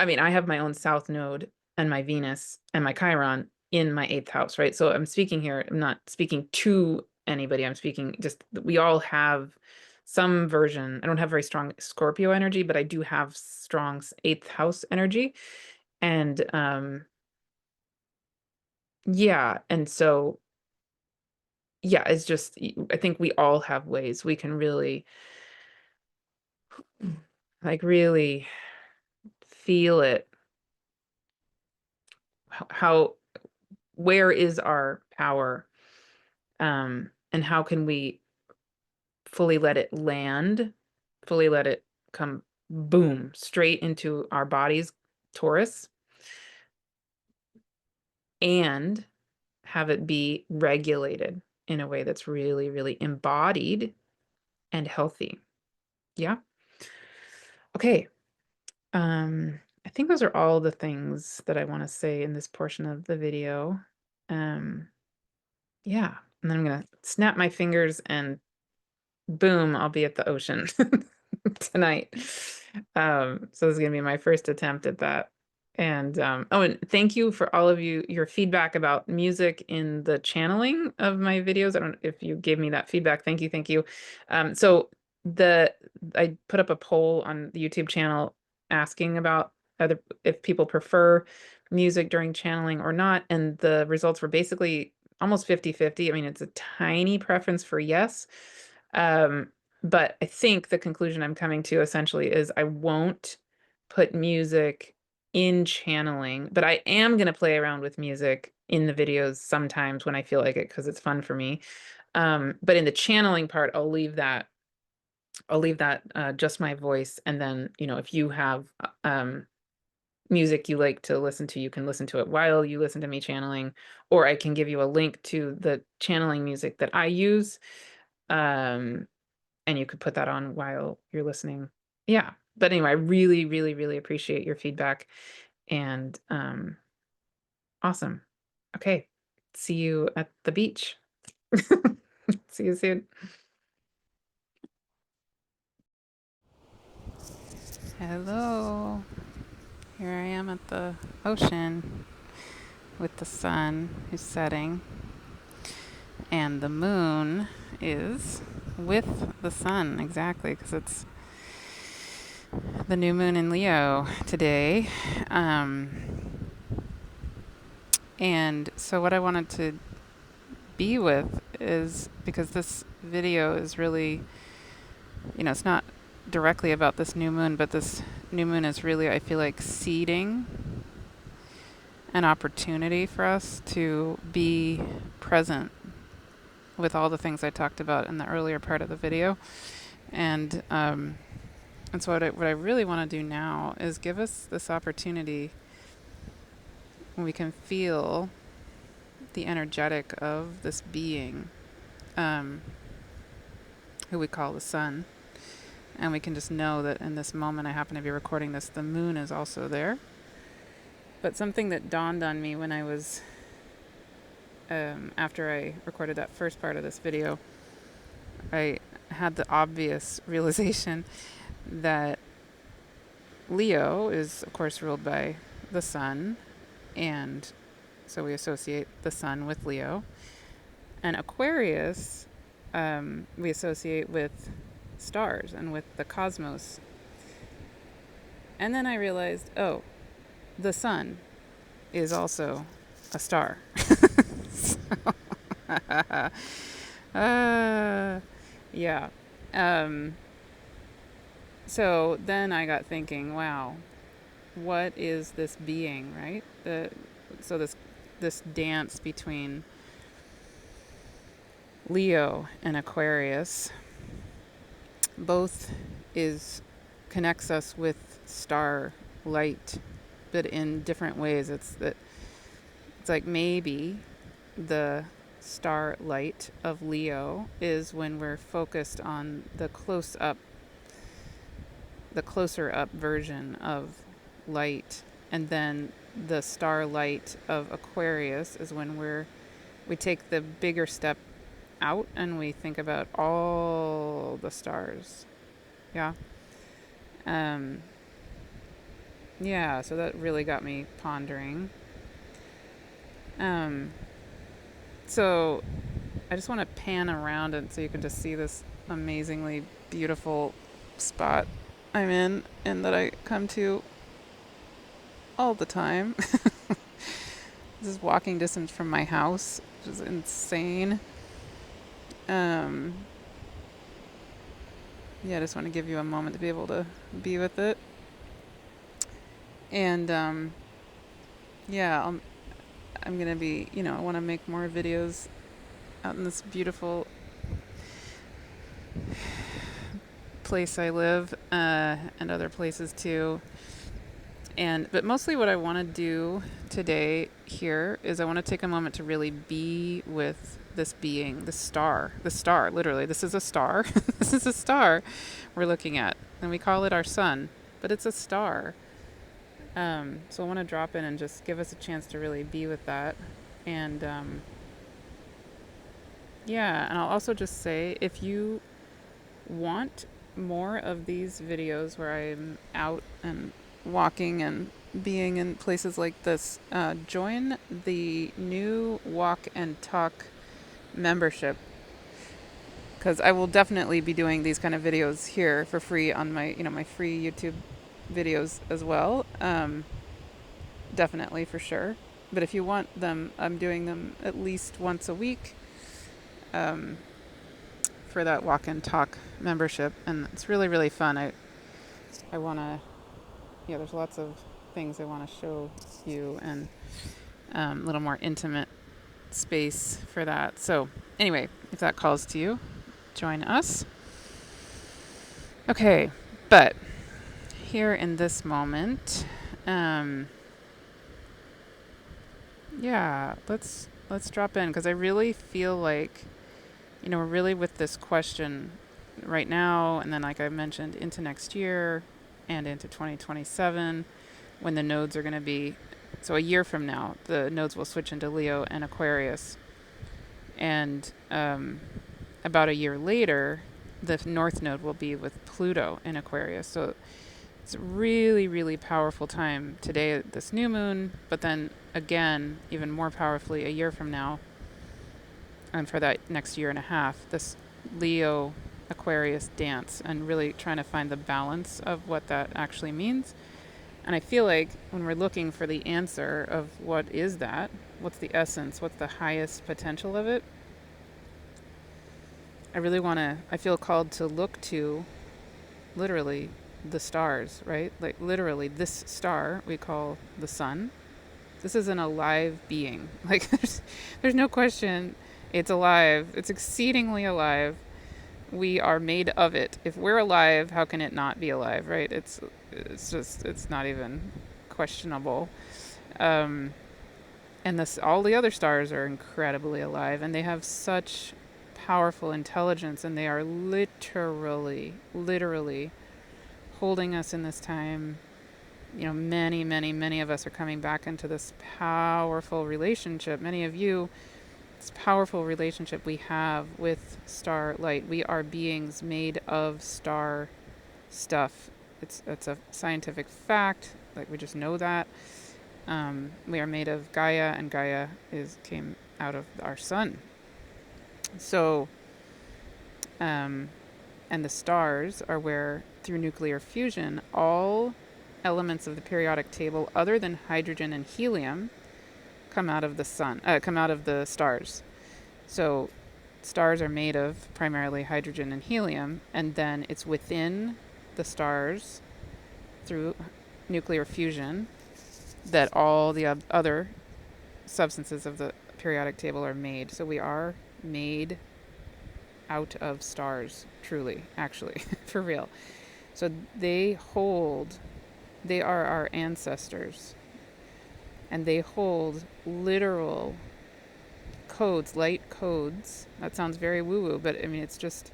Speaker 1: mean, I have my own South Node and my Venus and my Chiron in my eighth house, right? So I'm speaking here, I'm not speaking to anybody. I'm speaking just, we all have some version. I don't have very strong Scorpio energy, but I do have strong eighth house energy. And yeah, and so yeah, it's just, I think we all have ways we can really, like, really feel it. How Where is our power? And how can we fully let it land, fully let it come boom straight into our bodies, Taurus, and have it be regulated in a way that's really, really embodied and healthy. Yeah. Okay. I think those are all the things that I want to say in this portion of the video. Yeah. And then I'm going to snap my fingers and boom, I'll be at the ocean tonight. So this is gonna be my first attempt at that. And oh, and thank you for all of your feedback about music in the channeling of my videos. I don't know if you gave me that feedback. Thank you, thank you. So I put up a poll on the YouTube channel asking about if people prefer music during channeling or not, and the results were basically almost 50-50. I mean, it's a tiny preference for yes. But I think the conclusion I'm coming to essentially is I won't put music in channeling, but I am going to play around with music in the videos sometimes when I feel like it because it's fun for me. But in the channeling part, I'll leave that just my voice. And then, if you have music you like to listen to, you can listen to it while you listen to me channeling, or I can give you a link to the channeling music that I use. And you could put that on while you're listening. Yeah. But anyway, I really, really, really appreciate your feedback. And awesome. Okay. See you at the beach. See you soon. Hello. Here I am at the ocean with the sun who's setting, and the moon is with the sun, exactly, because it's the new moon in Leo today. And so what I wanted to be with is, because this video is really, it's not directly about this new moon, but this new moon is really, I feel like, seeding an opportunity for us to be present with all the things I talked about in the earlier part of the video. And so what I really want to do now is give us this opportunity when we can feel the energetic of this being, who we call the sun. And we can just know that in this moment I happen to be recording this, the moon is also there. But something that dawned on me when I was, after I recorded that first part of this video, I had the obvious realization that Leo is, of course, ruled by the sun. And so we associate the sun with Leo. And Aquarius, we associate with stars and with the cosmos. And then I realized, the sun is also a star. Yeah. So then I got thinking, wow, what is this being, right? So this dance between Leo and Aquarius both connects us with star light, but in different ways. It's like maybe the star light of Leo is when we're focused on the closer up version of light, and then the star light of Aquarius is when we take the bigger step out and we think about all the stars. Yeah. Yeah, so that really got me pondering. So I just want to pan around and so you can just see this amazingly beautiful spot I'm in and that I come to all the time. This is walking distance from my house, which is insane. Yeah, I just want to give you a moment to be able to be with it. And yeah, I'm going to be, I want to make more videos out in this beautiful place I live, and other places too. But mostly what I want to do today here is I want to take a moment to really be with this being, the star, literally. This is a star. This is a star we're looking at, and we call it our sun, but it's a star. So I want to drop in and just give us a chance to really be with that. And yeah, and I'll also just say, if you want more of these videos where I'm out and walking and being in places like this, join the new Walk and Talk membership, because I will definitely be doing these kind of videos here for free on my, my free YouTube videos as well. Definitely, for sure. But if you want them, I'm doing them at least once a week. For that Walk and Talk membership, and it's really, really fun. I want to, there's lots of things I want to show you, and a little more intimate space for that. So anyway, if that calls to you, join us. Okay, but here in this moment, yeah, let's drop in, because I really feel like, we're really with this question right now, and then, like I mentioned, into next year and into 2027, when the nodes are going to be, so a year from now, the nodes will switch into Leo and Aquarius. And about a year later, the north node will be with Pluto in Aquarius. So it's a really, really powerful time today, this new moon, but then again, even more powerfully, a year from now, and for that next year and a half, this Leo Aquarius dance, and really trying to find the balance of what that actually means. And I feel like when we're looking for the answer of what is that, what's the essence, what's the highest potential of it, I feel called to look to literally the stars, right? Like literally this star we call the sun. This is an alive being. Like there's no question. It's alive. It's exceedingly alive. We are made of it. If we're alive, how can it not be alive, right? It's not even questionable. And all the other stars are incredibly alive, and they have such powerful intelligence, and they are literally holding us in this time. Many of us are coming back into this powerful relationship. Many of you, this powerful relationship we have with starlight. We are beings made of star stuff. It's a scientific fact. Like, we just know that. We are made of Gaia, and Gaia came out of our sun. So, and the stars are where, through nuclear fusion, all elements of the periodic table other than hydrogen and helium come out of the stars. So stars are made of primarily hydrogen and helium, and then it's within the stars through nuclear fusion that all the other substances of the periodic table are made. So we are made out of stars, truly, actually, for real. So they are our ancestors, and they hold literal codes, light codes. That sounds very woo-woo, but I mean, it's just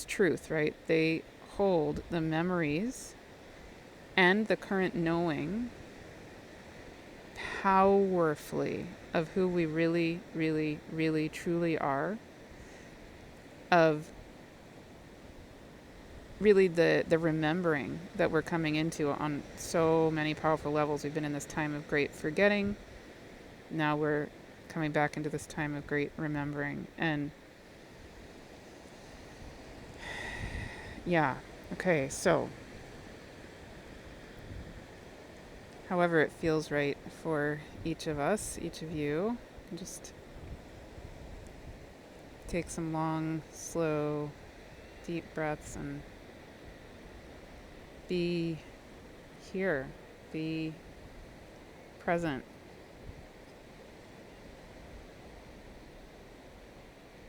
Speaker 1: truth, right? They hold the memories and the current knowing powerfully of who we really, really, really, truly are, of really the remembering that we're coming into on so many powerful levels. We've been in this time of great forgetting. Now we're coming back into this time of great remembering. And yeah, okay, so however it feels right for each of us, each of you, just take some long, slow, deep breaths and be here, be present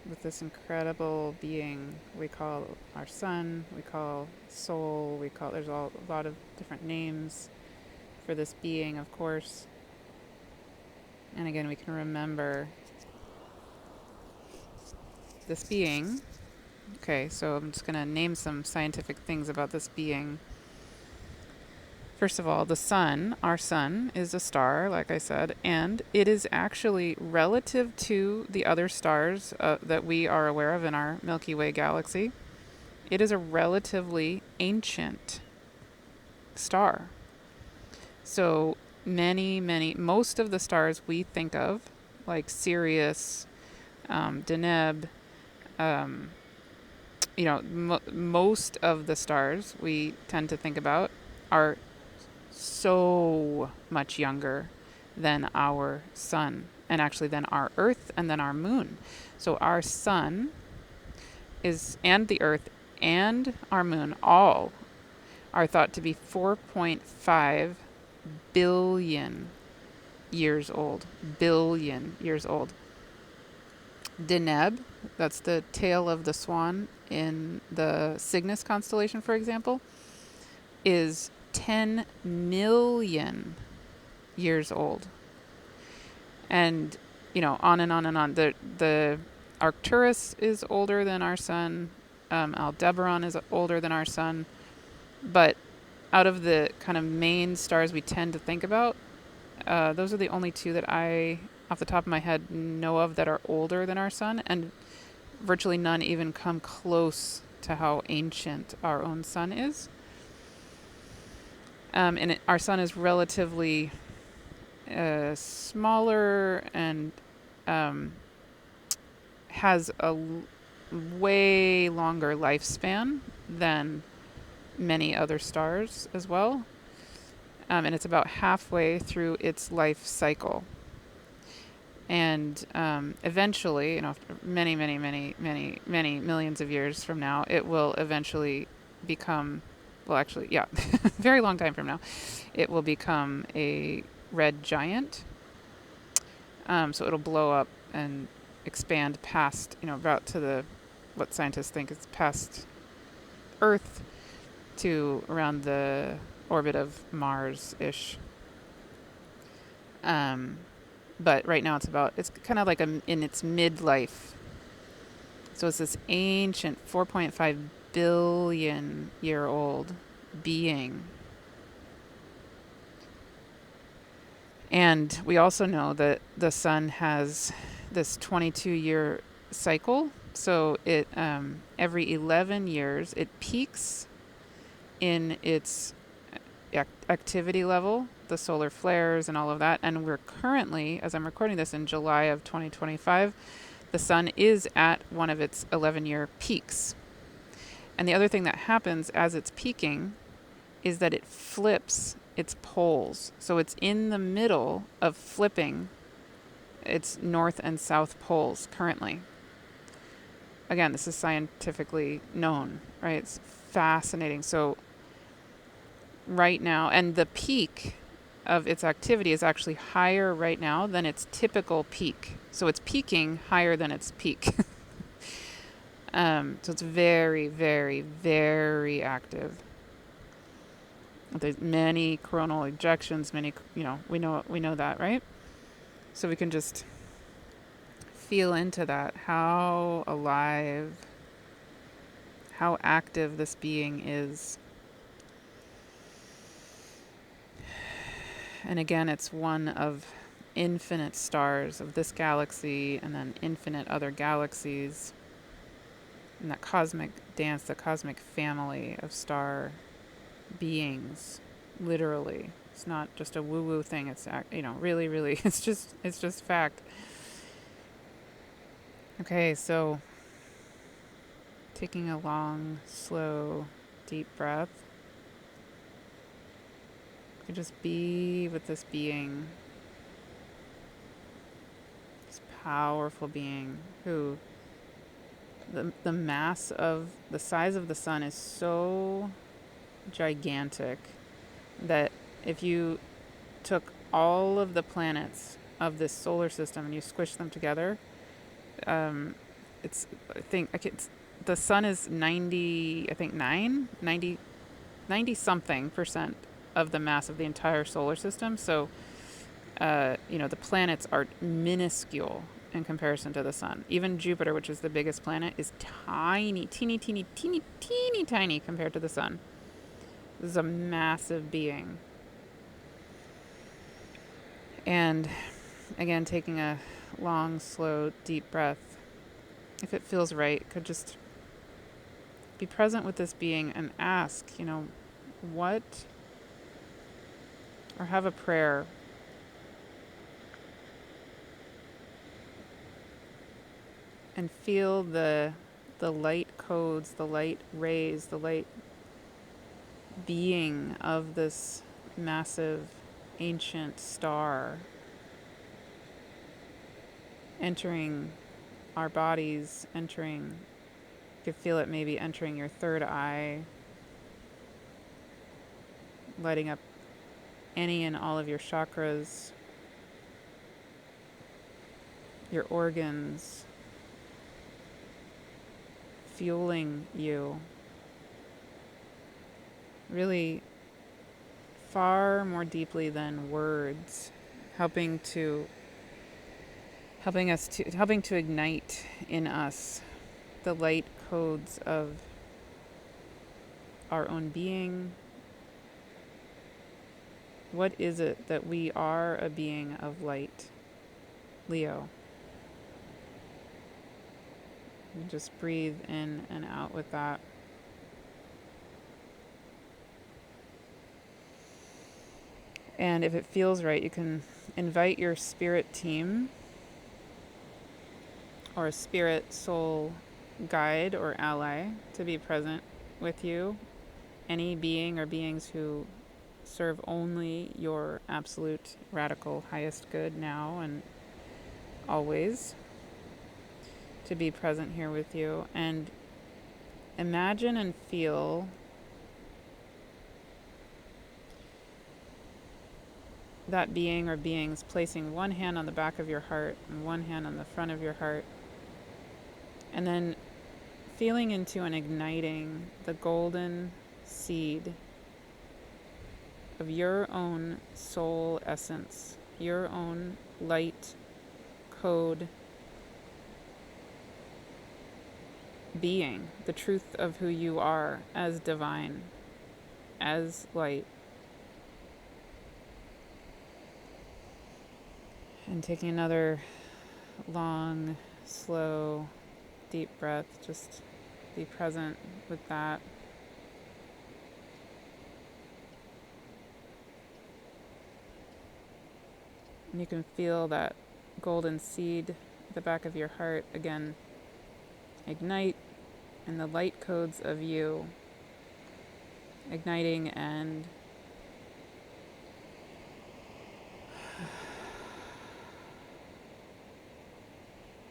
Speaker 1: with this incredible being we call our sun, we call soul, there's a lot of different names for this being, of course. And again, we can remember this being. Okay, so I'm just going to name some scientific things about this being. First of all, the sun, our sun, is a star, like I said, and it is actually relative to the other stars that we are aware of in our Milky Way galaxy. It is a relatively ancient star. So most of the stars we think of, like Sirius, Deneb, um, most of the stars we tend to think about are so much younger than our sun, and actually than our Earth and then our moon. So our sun and the Earth and our moon all are thought to be 4.5 billion years old. Billion years old. Deneb, that's the tail of the swan in the Cygnus constellation, for example, is 10 million years old. And, on and on and on. The Arcturus is older than our sun. Aldebaran is older than our sun. But out of the kind of main stars we tend to think about, those are the only two that I, off the top of my head, know of that are older than our sun. And virtually none even come close to how ancient our own sun is. Our sun is relatively smaller and has a way longer lifespan than many other stars as well. And it's about halfway through its life cycle. And eventually, many, many, many, many, many millions of years from now, it will eventually become, very long time from now, it will become a red giant. So it'll blow up and expand past, about to what scientists think is past Earth to around the orbit of Mars-ish. But right now it's kind of like in its midlife. So it's this ancient 4.5 billion year old being. And we also know that the sun has this 22-year cycle. So it every 11 years, it peaks in its activity level, the solar flares and all of that. And we're currently, as I'm recording this in July of 2025, the sun is at one of its 11-year peaks. And the other thing that happens as it's peaking is that it flips its poles. So it's in the middle of flipping its north and south poles currently. Again, this is scientifically known, right? It's fascinating. So right now, and the peak of its activity is actually higher right now than its typical peak. So it's peaking higher than its peak. So it's very, very, very active. There's many coronal ejections, we know that, right? So we can just feel into that, how alive, how active this being is. And again, it's one of infinite stars of this galaxy and then infinite other galaxies. And that cosmic dance, the cosmic family of star beings, literally. It's not just a woo-woo thing. It's, really, really, it's just fact. Okay, so taking a long, slow, deep breath. You just be with this being, this powerful being who the mass of the size of the sun is so gigantic that if you took all of the planets of this solar system and you squish them together, the sun is 90 something percent of the mass of the entire solar system. So the planets are minuscule in comparison to the sun. Even Jupiter, which is the biggest planet, is tiny, teeny, teeny, teeny, teeny, tiny compared to the sun. This is a massive being. And again, taking a long, slow, deep breath, if it feels right, could just be present with this being and ask, what, or have a prayer. And feel the light codes, the light rays, the light being of this massive ancient star entering our bodies, you could feel it maybe entering your third eye, lighting up any and all of your chakras, your organs, fueling you. Really far more deeply than words, helping to ignite in us the light codes of our own being. What is it that we are? A being of light, Leo. And just breathe in and out with that. And if it feels right, you can invite your spirit team or a spirit soul guide or ally to be present with you. Any being or beings who serve only your absolute radical highest good now and always, to be present here with you. And imagine and feel that being or beings placing one hand on the back of your heart and one hand on the front of your heart, and then feeling into and igniting the golden seed of your own soul essence, your own light code being, the truth of who you are as divine, as light. And taking another long, slow, deep breath, just be present with that. And you can feel that golden seed at the back of your heart again ignite, and the light codes of you igniting and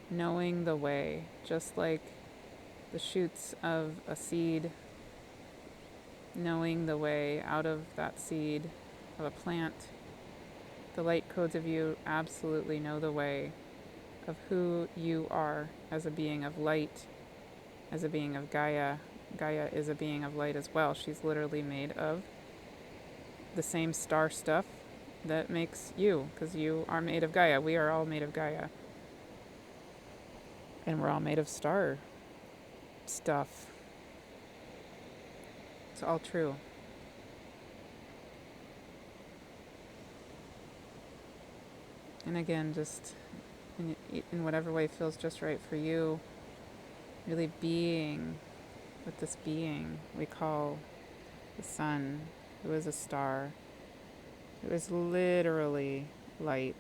Speaker 1: knowing the way, just like the shoots of a seed, knowing the way out of that seed of a plant. The light codes of you absolutely know the way of who you are as a being of light, as a being of Gaia. Gaia is a being of light as well. She's literally made of the same star stuff that makes you, because you are made of Gaia. We are all made of Gaia. And we're all made of star stuff. It's all true. And again, just in whatever way feels just right for you, really being with this being we call the sun, who is a star, who is literally light.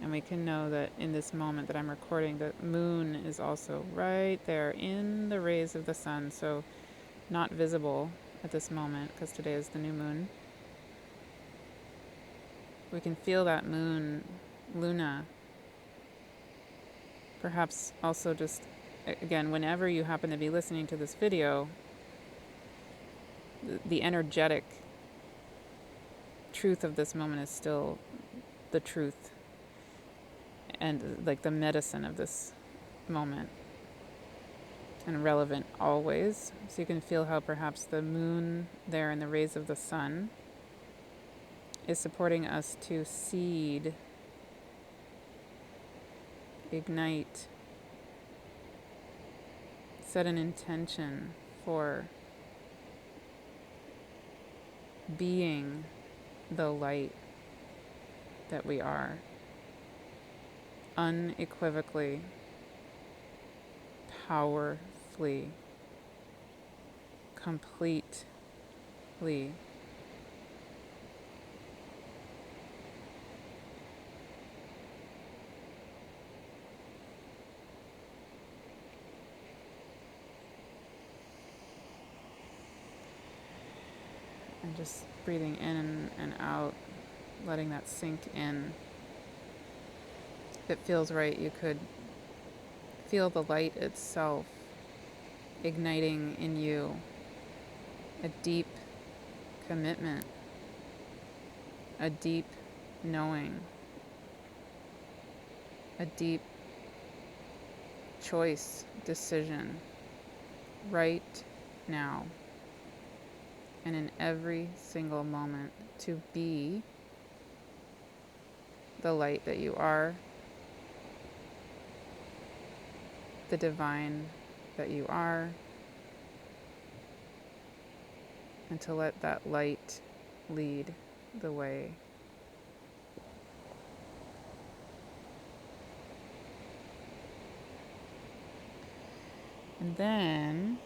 Speaker 1: And we can know that in this moment that I'm recording, the moon is also right there in the rays of the sun, so not visible at this moment because today is the new moon. We can feel that moon, Luna. Perhaps also just, again, whenever you happen to be listening to this video, the energetic truth of this moment is still the truth and like the medicine of this moment. and relevant always. So you can feel how perhaps the moon there and the rays of the sun is supporting us to seed, ignite, set an intention for being the light that we are, unequivocally, powerfully, completely. And just breathing in and out, letting that sink in. If it feels right, you could feel the light itself igniting in you a deep commitment, a deep knowing, a deep choice, decision, right now and in every single moment to be the light that you are, the divine that you are, and to let that light lead the way. And then,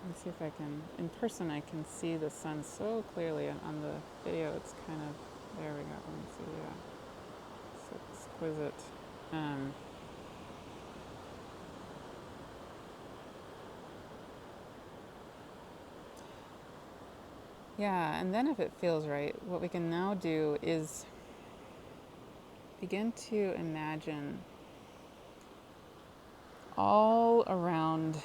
Speaker 1: let's see if I can, in person I can see the sun so clearly. On the video it's kind of, there we go, let me see, yeah, it's exquisite. Yeah, and then if it feels right, what we can now do is begin to imagine all around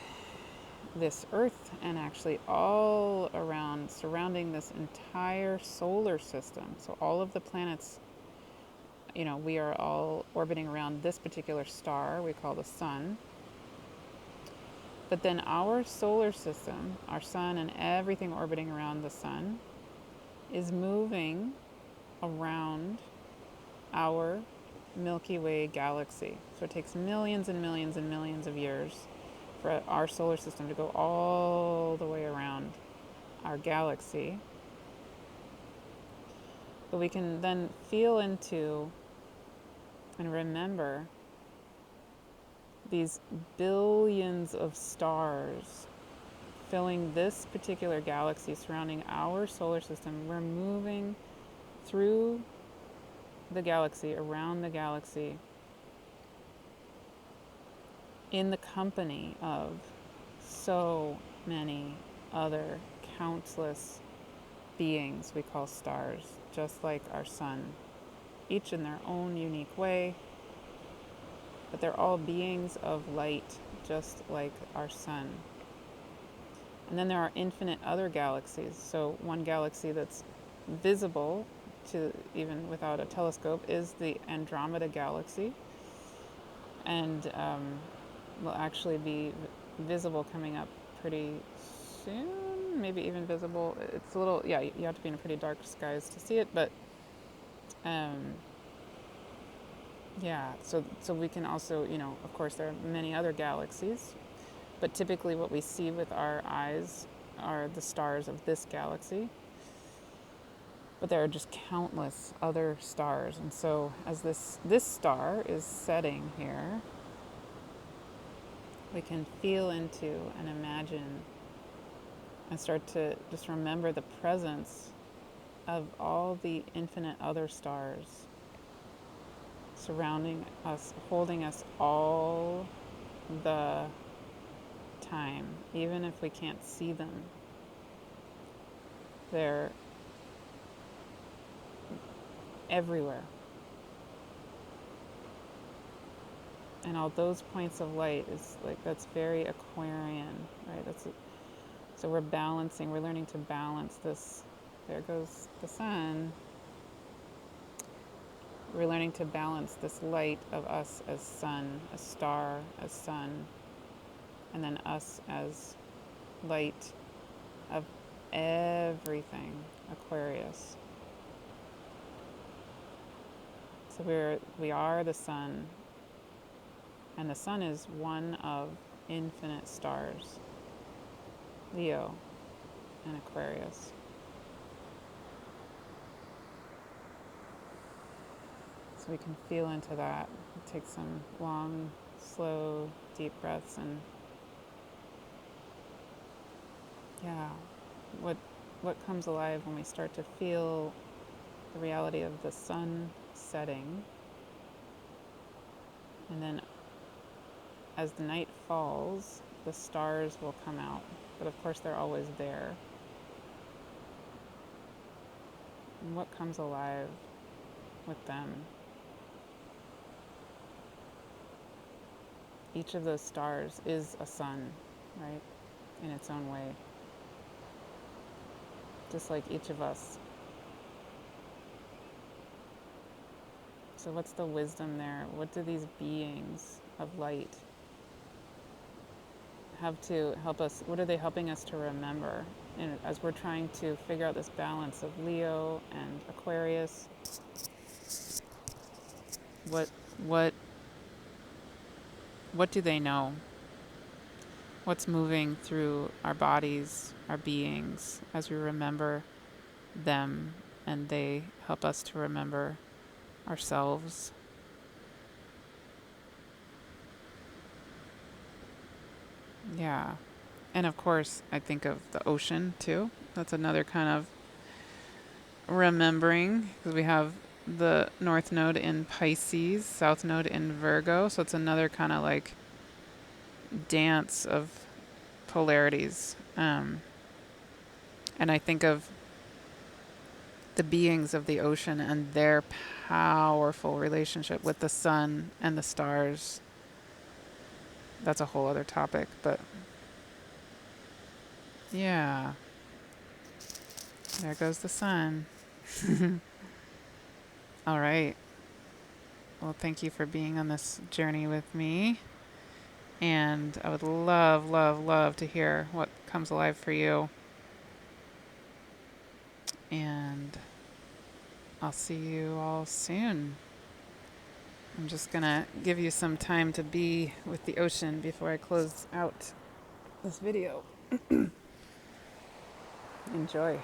Speaker 1: this earth, and actually all around, surrounding this entire solar system. So all of the planets, we are all orbiting around this particular star we call the sun. But then our solar system, our sun and everything orbiting around the sun, is moving around our Milky Way galaxy. So it takes millions and millions and millions of years for our solar system to go all the way around our galaxy. But we can then feel into and remember these billions of stars filling this particular galaxy surrounding our solar system. We're moving through the galaxy, around the galaxy, in the company of so many other countless beings we call stars, just like our sun, each in their own unique way, but they're all beings of light, just like our sun. And then there are infinite other galaxies. So one galaxy that's visible to even without a telescope is the Andromeda galaxy, and will actually be visible coming up pretty soon, maybe even visible. It's a little, yeah, you have to be in pretty dark skies to see it, but yeah, so we can also, of course there are many other galaxies, but typically what we see with our eyes are the stars of this galaxy. But there are just countless other stars. And so as this star is setting here, we can feel into and imagine and start to just remember the presence of all the infinite other stars surrounding us, holding us all the time, even if we can't see them. They're everywhere. And all those points of light is like, that's very Aquarian, right? So we're balancing, we're learning to balance this. There goes the sun. We're learning to balance this light of us as sun, as star, as sun, and then us as light of everything, Aquarius. So we are the sun, and the sun is one of infinite stars, Leo and Aquarius. So we can feel into that. Take some long, slow, deep breaths, and yeah, what comes alive when we start to feel the reality of the sun setting, and then as the night falls, the stars will come out, but of course they're always there. And what comes alive with them? Each of those stars is a sun, right? In its own way. Just like each of us. So what's the wisdom there? What do these beings of light have to help us? What are they helping us to remember? And as we're trying to figure out this balance of Leo and Aquarius, what what what do they know? What's moving through our bodies, our beings, as we remember them, and they help us to remember ourselves. Yeah. And of course, I think of the ocean too. That's another kind of remembering, because we have the North Node in Pisces, South Node in Virgo. So it's another kind of like dance of polarities. And I think of the beings of the ocean and their powerful relationship with the sun and the stars. That's a whole other topic, but yeah, there goes the sun. All right. Well, thank you for being on this journey with me. And I would love, love, love to hear what comes alive for you. And I'll see you all soon. I'm just going to give you some time to be with the ocean before I close out this video. Enjoy.